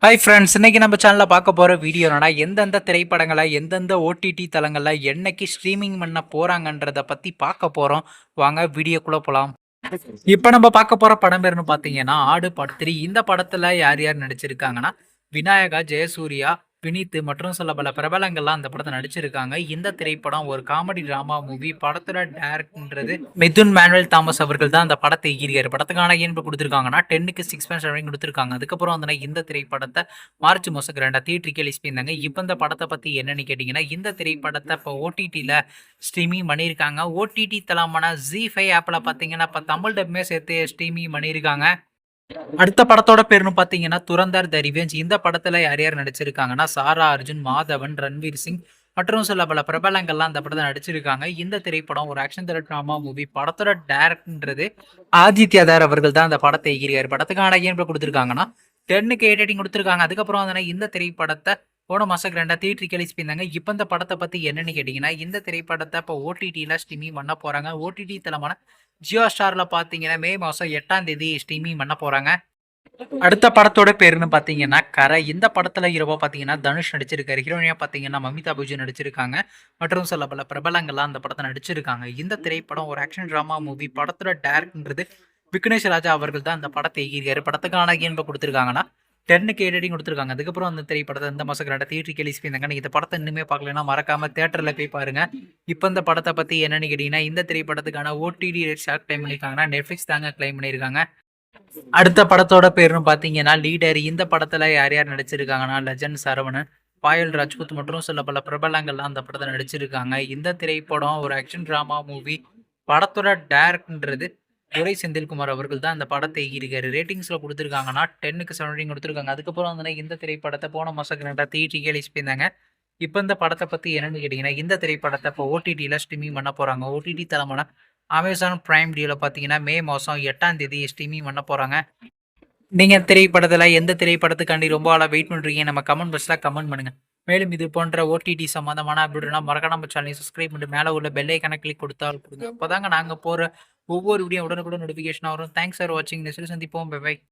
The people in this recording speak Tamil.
ஹாய் ஃப்ரெண்ட்ஸ், இன்னைக்கு நம்ம சேனல்ல பார்க்க போற வீடியோ என்னன்னா, எந்தெந்த திரைப்படங்களை எந்தெந்த ஓடிடி தளங்கள்ல என்னைக்கு ஸ்ட்ரீமிங் பண்ண போறாங்கன்றத பத்தி பார்க்க போறோம். வாங்க வீடியோக்குள்ள போலாம். இப்ப நம்ம பார்க்க போற படம் பேருன்னு பார்த்தீங்கன்னா, ஆடு பார்ட் 3. இந்த படத்துல யார் யார் நடிச்சிருக்காங்கன்னா, விநாயகா, ஜெயசூர்யா, வினீத் மற்றும் சில பல பிரபலங்கள்லாம் அந்த படத்தை நடிச்சிருக்காங்க. இந்த திரைப்படம் ஒரு காமெடி டிராமா மூவி. படத்தோட டைரக்டர்ன்றது மிதுன் மேனுவல் தாமஸ் அவர்கள் தான் அந்த படத்தை இயக்கியிருக்காரு. படத்துக்கான ஏன் கொடுத்துருக்காங்கன்னா 10க்கு 6.7 கொடுத்துருக்காங்க. அதுக்கப்புறம் வந்து இந்த திரைப்படத்தை மார்ச் மாசம் கிராண்டா தியேட்டருக்கு ரிலீஸ் பண்ணியிருந்தாங்க. இப்போ இந்த படத்தை பத்தி என்னன்னு கேட்டீங்கன்னா, இந்த திரைப்படத்தை இப்போ ஓடிடியில் ஸ்ட்ரீமிங் பண்ணியிருக்காங்க. ஓடிடி தளமான ZEE5 ஆப்ல பார்த்தீங்கன்னா இப்போ தமிழ் டப்புமே சேர்த்து ஸ்ட்ரீமிங் பண்ணியிருக்காங்க. அடுத்த படத்தோட பேருன்னு பார்த்தீங்கன்னா துரந்தர் த ரிவெஞ்ச். இந்த படத்துல யார் யார் நடிச்சிருக்காங்கன்னா, சாரா அர்ஜுன், மாதவன், ரன்வீர் சிங் மற்றும் சில பல பிரபலங்கள்லாம் அந்த படத்தை நடிச்சிருக்காங்க. இந்த திரைப்படம் ஒரு ஆக்ஷன் த்ரில்லர் டிராமா மூவி. படத்தோட டைரக்டர்ன்றது ஆதித்யதார் அவர்கள் தான் அந்த படத்தை இயக்கியிருக்காரு. படத்துக்கான ஏன் கொடுத்துருக்காங்கன்னா 10க்கு 8 ரேட்டிங் கொடுத்துருக்காங்க. அதுக்கப்புறம் வந்து இந்த திரைப்படத்தை போன மாசம் கிராண்டா தியேட்டருக்கு ரிலீஸ் பண்ணியிருந்தாங்க. இப்போ இந்த படத்தை பத்தி என்னன்னு கேட்டீங்கன்னா, இந்த திரைப்படத்தை இப்போ ஓடிடியில் ஸ்ட்ரீமிங் பண்ண போறாங்க. ஓடிடி தளமான ஜியோ ஸ்டார்ல பார்த்தீங்கன்னா மே மாசம் 8ஆம் தேதி ஸ்ட்ரீமிங் பண்ண போறாங்க. அடுத்த படத்தோட பேருன்னு பார்த்தீங்கன்னா கரை. இந்த படத்துல ஹீரோவா பார்த்தீங்கன்னா தனுஷ் நடிச்சிருக்காரு. ஹீரோயினியா பார்த்தீங்கன்னா மமிதா பஜன் நடிச்சிருக்காங்க. மற்றும் சில பல பிரபலங்கள்லாம் அந்த படத்தை நடிச்சிருக்காங்க. இந்த திரைப்படம் ஒரு ஆக்ஷன் டிராமா மூவி. படத்தோட டைரக்டர்ன்றது விக்னேஷ் ராஜா அவர்கள் தான் அந்த படத்தை இயக்கியிருக்காரு. படத்துக்கான ஏன்ப கொடுத்துருக்காங்கன்னா 10க்கு 8 ரேட்டிங் கொடுத்துருக்காங்க. அதுக்கப்புறம் அந்த திரைப்படத்தை இந்த மாசம் கிராண்டா தியேட்டருக்கு ரிலீஸ் பண்ணியிருந்தாங்க. இந்த படத்தை இன்னுமே பார்க்கலன்னா மறக்காம தியேட்டர்ல போய் பாருங்க. இப்போ இந்த படத்தை பத்தி என்னன்னு கேட்டீங்கன்னா, இந்த திரைப்படத்துக்கான ஓடிடி ரைட்ஸ் கிளைம் பண்ணியிருக்காங்கன்னா நெட்ஃபிளிக்ஸ் தாங்க கிளைம் பண்ணியிருக்காங்க. அடுத்த படத்தோட பேருன்னு பார்த்தீங்கன்னா லீடர். இந்த படத்துல யார் யார் நடிச்சிருக்காங்கன்னா, லெஜண்ட் சரவணன், பாயல் ராஜ்புத் மற்றும் சில பல பிரபலங்கள்லாம் அந்த படத்தை நடிச்சிருக்காங்க. இந்த திரைப்படம் ஒரு ஆக்ஷன் டிராமா மூவி. படத்தோட டைரக்டர்ன்றது துரை செந்தில்குமார் அவர்கள் தான் அந்த படத்தை இயக்கியிருக்காரு. ரேட்டிங்ஸ்ல கொடுத்துருக்காங்கன்னா 10க்கு 7 ரேட்டிங் கொடுத்துருக்காங்க. அதுக்கப்புறம் வந்து இந்த திரைப்படத்தை போன மாசம் கிராண்டா தியேட்டருக்கு ரிலீஸ் பண்ணியிருந்தாங்க. இப்போ இந்த படத்தை பத்தி என்னன்னு கேட்டீங்கன்னா, இந்த திரைப்படத்தை இப்போ ஓடிடியில் ஸ்ட்ரீமிங் பண்ண போறாங்க. ஓடிடி தளமான அமேசான் பிரைம் வீடியோல பார்த்தீங்கன்னா மே மாசம் 8ஆம் தேதி ஸ்ட்ரீமிங் பண்ண போறாங்க. நீங்க திரைப்படத்துல எந்த திரைப்படத்துக்காண்டி ரொம்ப ஆளா வெயிட் பண்றீங்க? நம்ம கமெண்ட் பாக்ஸ்ல கமெண்ட் பண்ணுங்க. மேலும் இது போன்ற ஓடிடி சம்பந்தமான அப்டேட்னா மறக்காம நம்ம சேனலை சப்ஸ்கிரைப் பண்ணிட்டு மேல உள்ள பெல் ஐகானை கிளிக் கொடுத்தால் கொடுங்க. அப்பதாங்க நாங்க போற ஒவ்வொரு வீடியோ உடனுக்குடன் நோட்டிஃபிகேஷன் வரும். தேங்க்ஸ் ஃபார் வாட்சிங். நெக்ஸ்ட் சந்திப்போம். Bye by.